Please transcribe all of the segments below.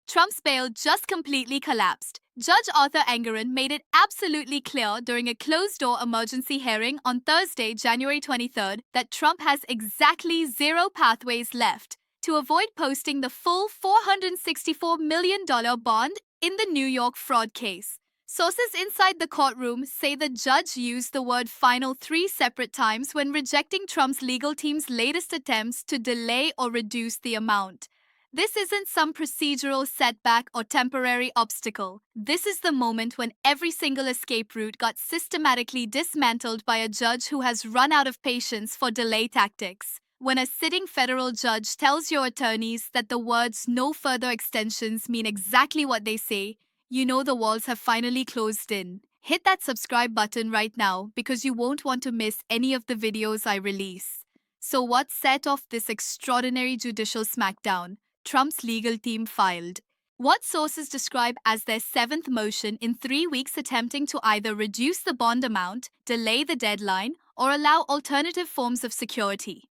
Trump's bail just completely collapsed. Judge Arthur Engoron made it absolutely clear during a closed-door emergency hearing on Thursday, January 23rd, that Trump has exactly 0 pathways left to avoid posting the full $464 million bond in the New York fraud case. Sources inside the courtroom say the judge used the word final 3 separate times when rejecting Trump's legal team's latest attempts to delay or reduce the amount. This isn't some procedural setback or temporary obstacle. This is the moment when every single escape route got systematically dismantled by a judge who has run out of patience for delay tactics. When a sitting federal judge tells your attorneys that the words "no further extensions" mean exactly what they say, you know the walls have finally closed in. Hit that subscribe button right now because you won't want to miss any of the videos I release. So what set off this extraordinary judicial smackdown? Trump's legal team filed what sources describe as their 7th motion in 3 weeks, attempting to either reduce the bond amount, delay the deadline, or allow alternative forms of security.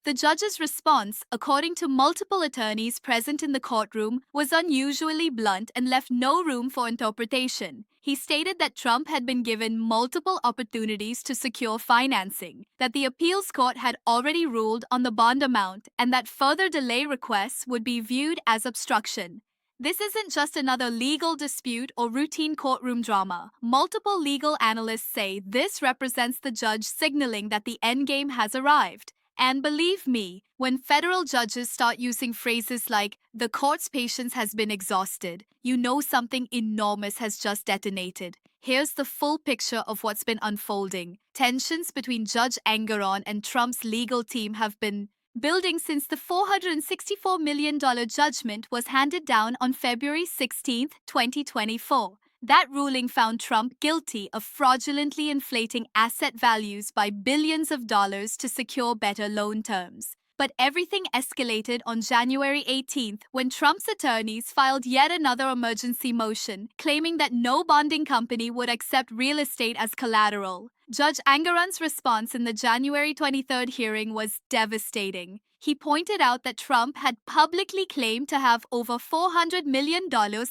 The judge's response, according to multiple attorneys present in the courtroom, was unusually blunt and left no room for interpretation. He stated that Trump had been given multiple opportunities to secure financing, that the appeals court had already ruled on the bond amount, and that further delay requests would be viewed as obstruction. This isn't just another legal dispute or routine courtroom drama. Multiple legal analysts say this represents the judge signaling that the endgame has arrived. And believe me, when federal judges start using phrases like, "the court's patience has been exhausted," you know something enormous has just detonated. Here's the full picture of what's been unfolding. Tensions between Judge Engoron and Trump's legal team have been building since the $464 million judgment was handed down on February 16, 2024. That ruling found Trump guilty of fraudulently inflating asset values by billions of dollars to secure better loan terms. But everything escalated on January 18th when Trump's attorneys filed yet another emergency motion, claiming that no bonding company would accept real estate as collateral. Judge Engoron's response in the January 23rd hearing was devastating. He pointed out that Trump had publicly claimed to have over $400 million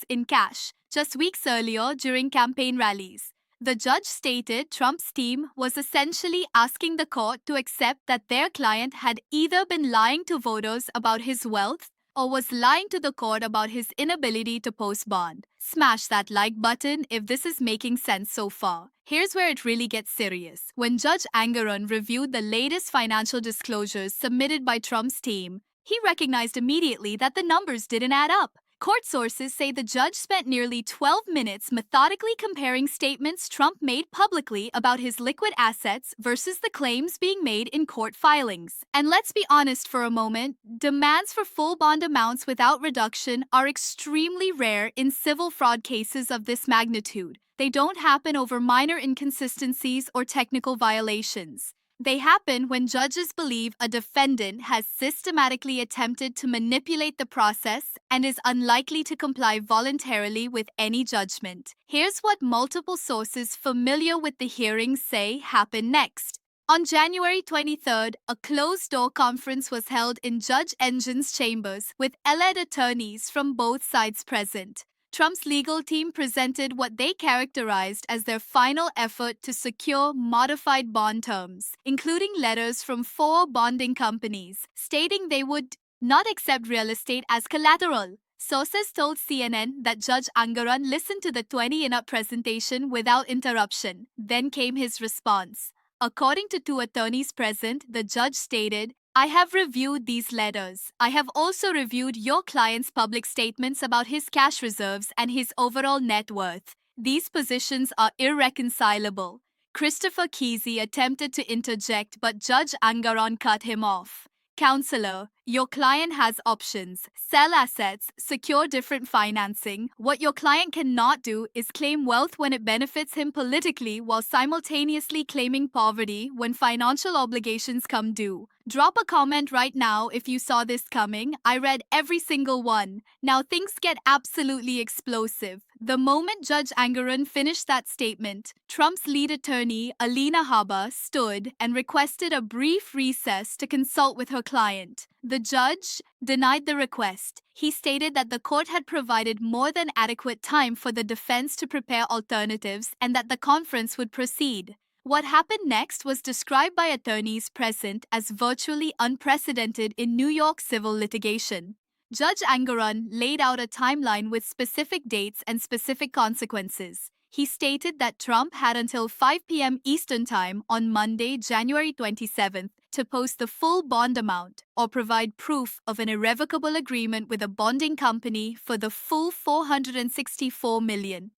in cash just weeks earlier during campaign rallies. The judge stated Trump's team was essentially asking the court to accept that their client had either been lying to voters about his wealth or was lying to the court about his inability to post bond. Smash that like button if this is making sense so far. Here's where it really gets serious. When Judge Engoron reviewed the latest financial disclosures submitted by Trump's team, he recognized immediately that the numbers didn't add up. Court sources say the judge spent nearly 12 minutes methodically comparing statements Trump made publicly about his liquid assets versus the claims being made in court filings. And let's be honest for a moment, demands for full bond amounts without reduction are extremely rare in civil fraud cases of this magnitude. They don't happen over minor inconsistencies or technical violations. They happen when judges believe a defendant has systematically attempted to manipulate the process and is unlikely to comply voluntarily with any judgment. Here's what multiple sources familiar with the hearings say happened next. On January 23rd, a closed-door conference was held in Judge Engoron's chambers with alleged attorneys from both sides present. Trump's legal team presented what they characterized as their final effort to secure modified bond terms, including letters from 4 bonding companies stating they would not accept real estate as collateral. Sources told CNN that Judge Engoron listened to the 20-minute presentation without interruption. Then came his response. According to 2 attorneys present, the judge stated, "I have reviewed these letters. I have also reviewed your client's public statements about his cash reserves and his overall net worth. These positions are irreconcilable." Christopher Kesey attempted to interject, but Judge Engoron cut him off. "Counselor, your client has options. Sell assets, secure different financing. What your client cannot do is claim wealth when it benefits him politically while simultaneously claiming poverty when financial obligations come due. Drop a comment right now if you saw this coming. I read every single one. Now things get absolutely explosive. The moment Judge Engoron finished that statement, Trump's lead attorney, Alina Habba, stood and requested a brief recess to consult with her client. The judge denied the request. He stated that the court had provided more than adequate time for the defense to prepare alternatives and that the conference would proceed. What happened next was described by attorneys present as virtually unprecedented in New York civil litigation. Judge Engoron laid out a timeline with specific dates and specific consequences. He stated that Trump had until 5 p.m. Eastern Time on Monday, January 27th, to post the full bond amount or provide proof of an irrevocable agreement with a bonding company for the full $464 million.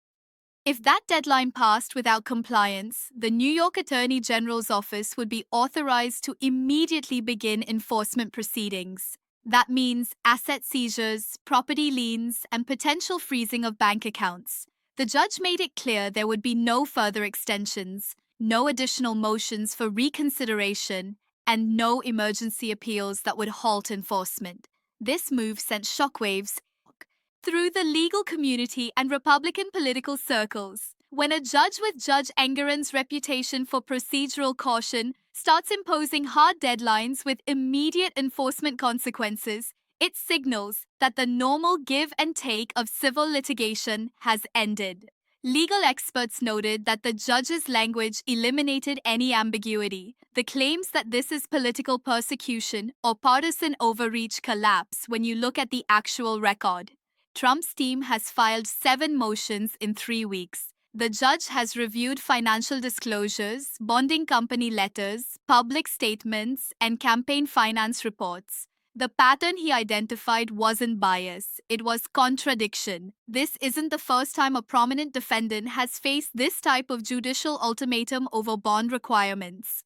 If that deadline passed without compliance, the New York Attorney General's office would be authorized to immediately begin enforcement proceedings. That means asset seizures, property liens, and potential freezing of bank accounts. The judge made it clear there would be no further extensions, no additional motions for reconsideration, and no emergency appeals that would halt enforcement. This move sent shockwaves through the legal community and Republican political circles. When a judge with Judge Engoron's reputation for procedural caution starts imposing hard deadlines with immediate enforcement consequences, it signals that the normal give and take of civil litigation has ended. Legal experts noted that the judge's language eliminated any ambiguity. The claims that this is political persecution or partisan overreach collapse when you look at the actual record. Trump's team has filed 7 motions in 3 weeks. The judge has reviewed financial disclosures, bonding company letters, public statements, and campaign finance reports. The pattern he identified wasn't bias, it was contradiction. This isn't the first time a prominent defendant has faced this type of judicial ultimatum over bond requirements.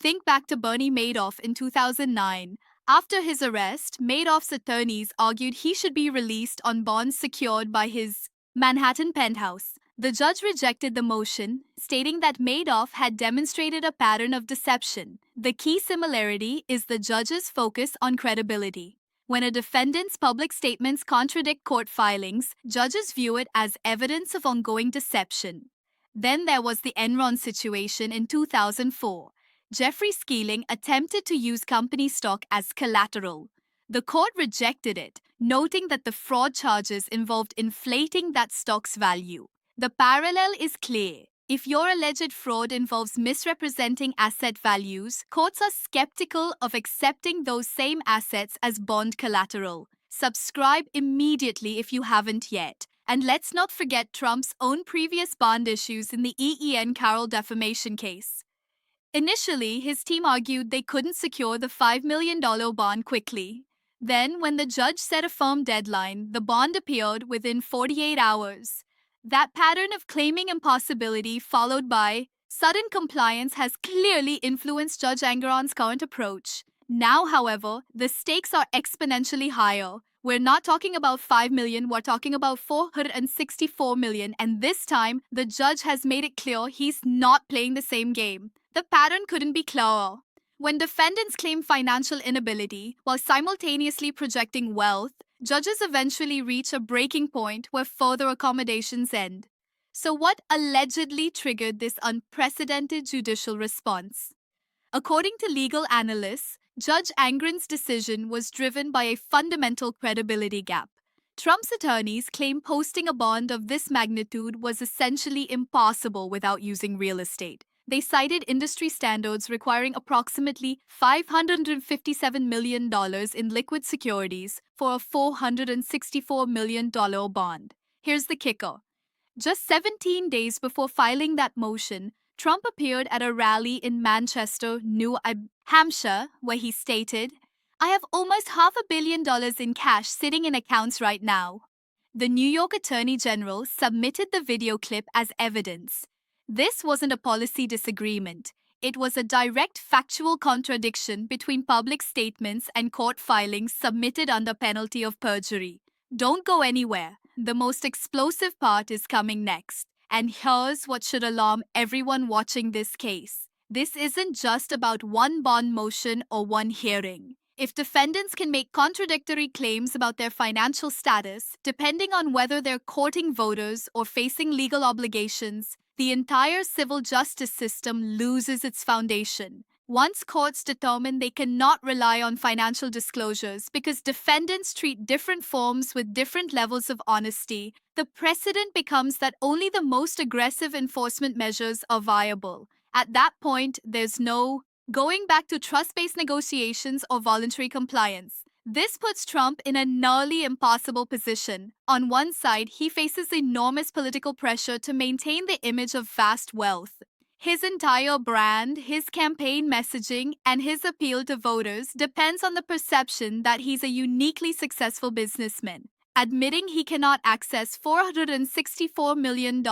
Think back to Bernie Madoff in 2009. After his arrest, Madoff's attorneys argued he should be released on bonds secured by his Manhattan penthouse. The judge rejected the motion, stating that Madoff had demonstrated a pattern of deception. The key similarity is the judge's focus on credibility. When a defendant's public statements contradict court filings, judges view it as evidence of ongoing deception. Then there was the Enron situation in 2004. Jeffrey Skeeling attempted to use company stock as collateral. The court rejected it, noting that the fraud charges involved inflating that stock's value. The parallel is clear. If your alleged fraud involves misrepresenting asset values, courts are skeptical of accepting those same assets as bond collateral. Subscribe immediately if you haven't yet. And let's not forget Trump's own previous bond issues in the Carroll defamation case. Initially, his team argued they couldn't secure the $5 million bond quickly. Then, when the judge set a firm deadline, the bond appeared within 48 hours. That pattern of claiming impossibility followed by sudden compliance has clearly influenced Judge Engoron's current approach. Now, however, the stakes are exponentially higher. We're not talking about 5 million, we're talking about 464 million, and this time, the judge has made it clear he's not playing the same game. The pattern couldn't be clearer. When defendants claim financial inability while simultaneously projecting wealth, judges eventually reach a breaking point where further accommodations end. So what allegedly triggered this unprecedented judicial response? According to legal analysts, Judge Engoron's decision was driven by a fundamental credibility gap. Trump's attorneys claim posting a bond of this magnitude was essentially impossible without using real estate. They cited industry standards requiring approximately $557 million in liquid securities for a $464 million bond. Here's the kicker. Just 17 days before filing that motion, Trump appeared at a rally in Manchester, New Hampshire, where he stated, "I have almost $500 million in cash sitting in accounts right now." The New York Attorney General submitted the video clip as evidence. This wasn't a policy disagreement. It was a direct factual contradiction between public statements and court filings submitted under penalty of perjury. Don't go anywhere. The most explosive part is coming next. And here's what should alarm everyone watching this case. This isn't just about one bond motion or one hearing. If defendants can make contradictory claims about their financial status, depending on whether they're courting voters or facing legal obligations, the entire civil justice system loses its foundation. Once courts determine they cannot rely on financial disclosures because defendants treat different forms with different levels of honesty, the precedent becomes that only the most aggressive enforcement measures are viable. At that point, there's no going back to trust-based negotiations or voluntary compliance. This puts Trump in a nearly impossible position. On one side, he faces enormous political pressure to maintain the image of vast wealth. His entire brand, his campaign messaging, and his appeal to voters depends on the perception that he's a uniquely successful businessman. Admitting he cannot access $464 million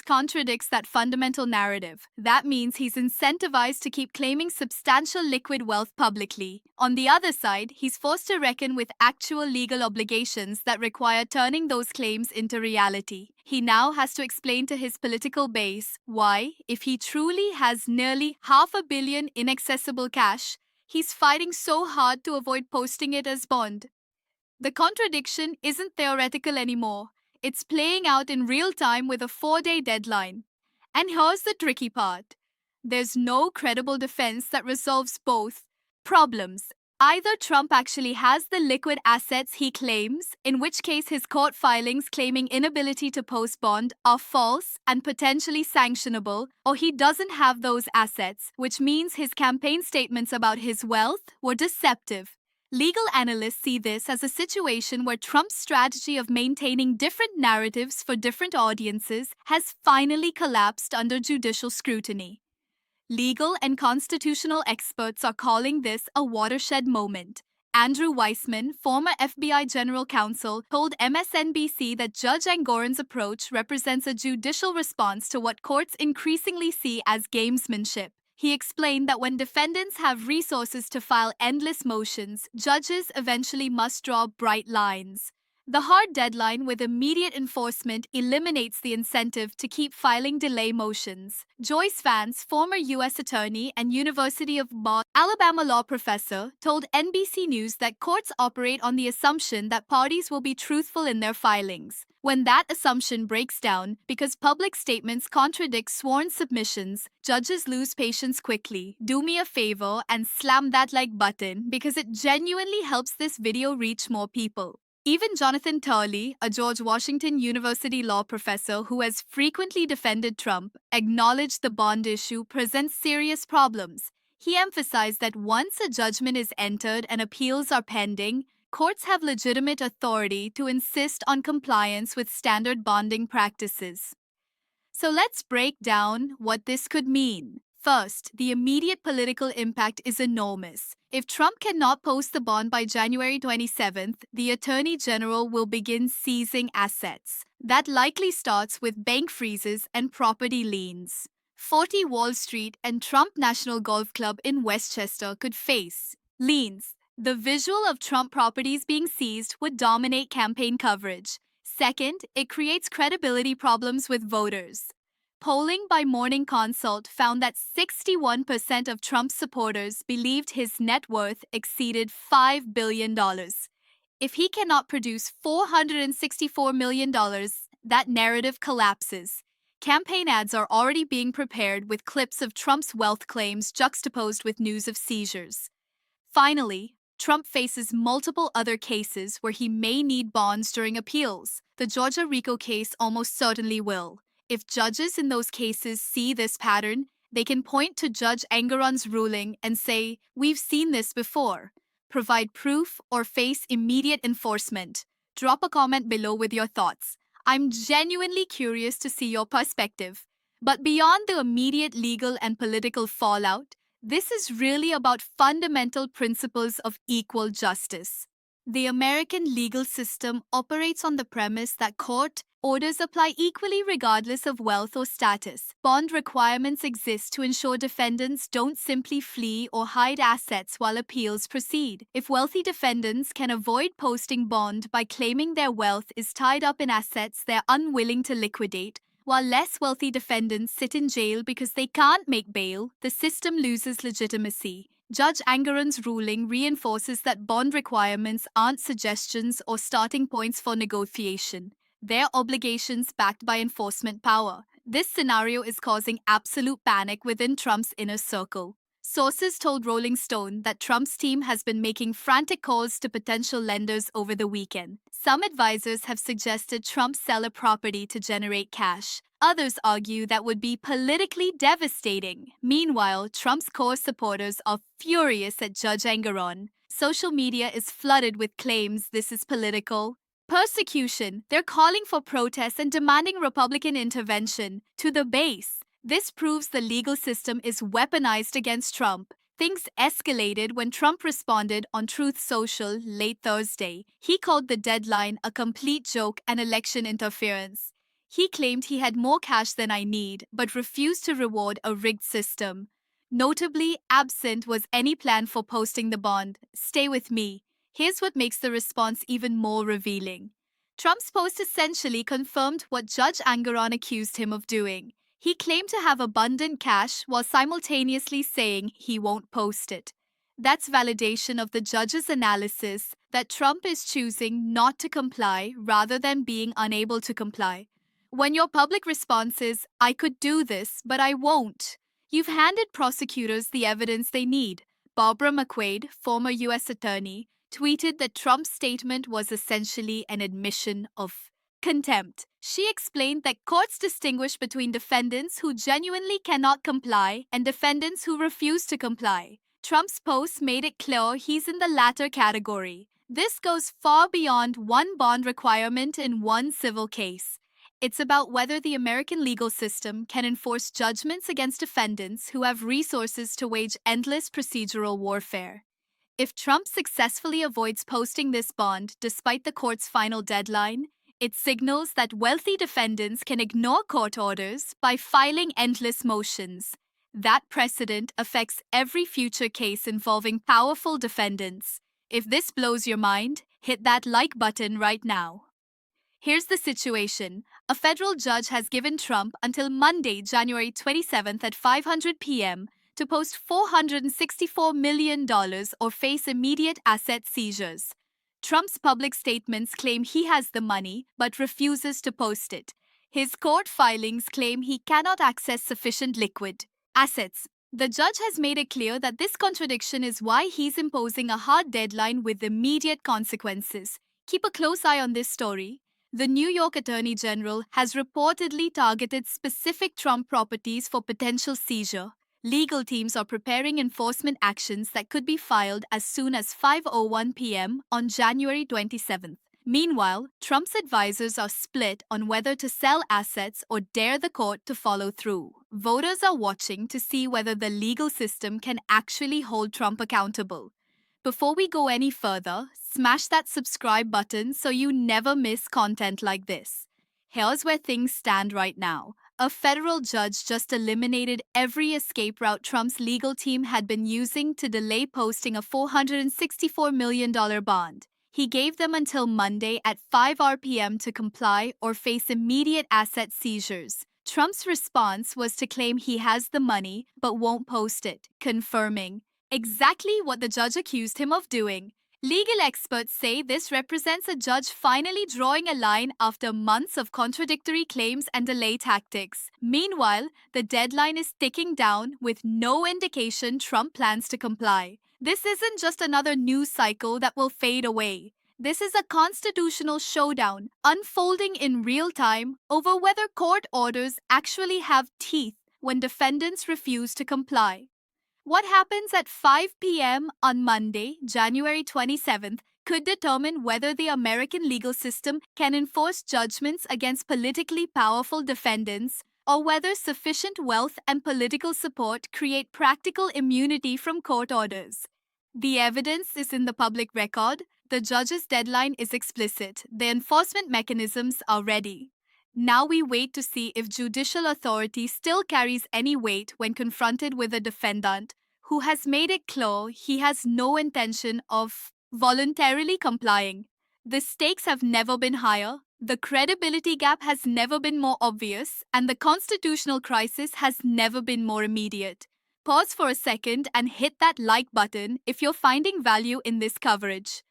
contradicts that fundamental narrative. That means he's incentivized to keep claiming substantial liquid wealth publicly. On the other side, he's forced to reckon with actual legal obligations that require turning those claims into reality. He now has to explain to his political base why, if he truly has nearly $500 million inaccessible cash, he's fighting so hard to avoid posting it as bond. The contradiction isn't theoretical anymore. It's playing out in real time with a 4-day deadline. And here's the tricky part. There's no credible defense that resolves both problems. Either Trump actually has the liquid assets he claims, in which case his court filings claiming inability to post bond are false and potentially sanctionable, or he doesn't have those assets, which means his campaign statements about his wealth were deceptive. Legal analysts see this as a situation where Trump's strategy of maintaining different narratives for different audiences has finally collapsed under judicial scrutiny. Legal and constitutional experts are calling this a watershed moment. Andrew Weissman, former FBI general counsel, told MSNBC that Judge Engoron's approach represents a judicial response to what courts increasingly see as gamesmanship. He explained that when defendants have resources to file endless motions, judges eventually must draw bright lines. The hard deadline with immediate enforcement eliminates the incentive to keep filing delay motions. Joyce Vance, former U.S. attorney and University of Alabama law professor, told NBC News that courts operate on the assumption that parties will be truthful in their filings. When that assumption breaks down because public statements contradict sworn submissions, judges lose patience quickly. Do me a favor and slam that like button because it genuinely helps this video reach more people. Even Jonathan Turley, a George Washington University law professor who has frequently defended Trump, acknowledged the bond issue presents serious problems. He emphasized that once a judgment is entered and appeals are pending, courts have legitimate authority to insist on compliance with standard bonding practices. So let's break down what this could mean. First, the immediate political impact is enormous. If Trump cannot post the bond by January 27th, the Attorney General will begin seizing assets. That likely starts with bank freezes and property liens. 40 Wall Street and Trump National Golf Club in Westchester could face liens. The visual of Trump properties being seized would dominate campaign coverage. Second, it creates credibility problems with voters. Polling by Morning Consult found that 61% of Trump's supporters believed his net worth exceeded $5 billion. If he cannot produce $464 million, that narrative collapses. Campaign ads are already being prepared with clips of Trump's wealth claims juxtaposed with news of seizures. Finally, Trump faces multiple other cases where he may need bonds during appeals. The Georgia RICO case almost certainly will. If judges in those cases see this pattern, they can point to Judge Engoron's ruling and say, "We've seen this before." Provide proof or face immediate enforcement. Drop a comment below with your thoughts. I'm genuinely curious to see your perspective. But beyond the immediate legal and political fallout, this is really about fundamental principles of equal justice. The American legal system operates on the premise that court orders apply equally regardless of wealth or status. Bond requirements exist to ensure defendants don't simply flee or hide assets while appeals proceed. If wealthy defendants can avoid posting bond by claiming their wealth is tied up in assets they're unwilling to liquidate, while less wealthy defendants sit in jail because they can't make bail, the system loses legitimacy. Judge Engoron's ruling reinforces that bond requirements aren't suggestions or starting points for negotiation. They're obligations backed by enforcement power. This scenario is causing absolute panic within Trump's inner circle. Sources told Rolling Stone that Trump's team has been making frantic calls to potential lenders over the weekend. Some advisors have suggested Trump sell a property to generate cash. Others argue that would be politically devastating. Meanwhile, Trump's core supporters are furious at Judge Engoron. Social media is flooded with claims this is political persecution. They're calling for protests and demanding Republican intervention. To the base, this proves the legal system is weaponized against Trump. Things escalated when Trump responded on Truth Social late Thursday. He called the deadline a complete joke and election interference. He claimed he had more cash than I need, but refused to reward a rigged system. Notably absent was any plan for posting the bond. Stay with me. Here's what makes the response even more revealing. Trump's post essentially confirmed what Judge Engoron accused him of doing. He claimed to have abundant cash while simultaneously saying he won't post it. That's validation of the judge's analysis that Trump is choosing not to comply rather than being unable to comply. When your public response is, I could do this, but I won't, you've handed prosecutors the evidence they need. Barbara McQuaid, former U.S. attorney, tweeted that Trump's statement was essentially an admission of contempt. She explained that courts distinguish between defendants who genuinely cannot comply and defendants who refuse to comply. Trump's post made it clear he's in the latter category. This goes far beyond one bond requirement in one civil case. It's about whether the American legal system can enforce judgments against defendants who have resources to wage endless procedural warfare. If Trump successfully avoids posting this bond despite the court's final deadline, it signals that wealthy defendants can ignore court orders by filing endless motions. That precedent affects every future case involving powerful defendants. If this blows your mind, hit that like button right now. Here's the situation. A federal judge has given Trump until Monday, January 27th at 5:00 p.m. to post $464 million or face immediate asset seizures. Trump's public statements claim he has the money but refuses to post it. His court filings claim he cannot access sufficient liquid assets. The judge has made it clear that this contradiction is why he's imposing a hard deadline with immediate consequences. Keep a close eye on this story. The New York Attorney General has reportedly targeted specific Trump properties for potential seizure. Legal teams are preparing enforcement actions that could be filed as soon as 5:01 p.m. on January 27th. Meanwhile, Trump's advisors are split on whether to sell assets or dare the court to follow through. Voters are watching to see whether the legal system can actually hold Trump accountable. Before we go any further, smash that subscribe button so you never miss content like this. Here's where things stand right now. A federal judge just eliminated every escape route Trump's legal team had been using to delay posting a $464 million bond. He gave them until Monday at 5 p.m. to comply or face immediate asset seizures. Trump's response was to claim he has the money but won't post it, confirming exactly what the judge accused him of doing. Legal experts say this represents a judge finally drawing a line after months of contradictory claims and delay tactics. Meanwhile, the deadline is ticking down with no indication Trump plans to comply. This isn't just another news cycle that will fade away. This is a constitutional showdown unfolding in real time over whether court orders actually have teeth when defendants refuse to comply. What happens at 5 p.m. on Monday, January 27th, could determine whether the American legal system can enforce judgments against politically powerful defendants or whether sufficient wealth and political support create practical immunity from court orders. The evidence is in the public record. The judge's deadline is explicit. The enforcement mechanisms are ready. Now we wait to see if judicial authority still carries any weight when confronted with a defendant who has made it clear he has no intention of voluntarily complying. The stakes have never been higher, the credibility gap has never been more obvious, and the constitutional crisis has never been more immediate. Pause for a second and hit that like button if you're finding value in this coverage.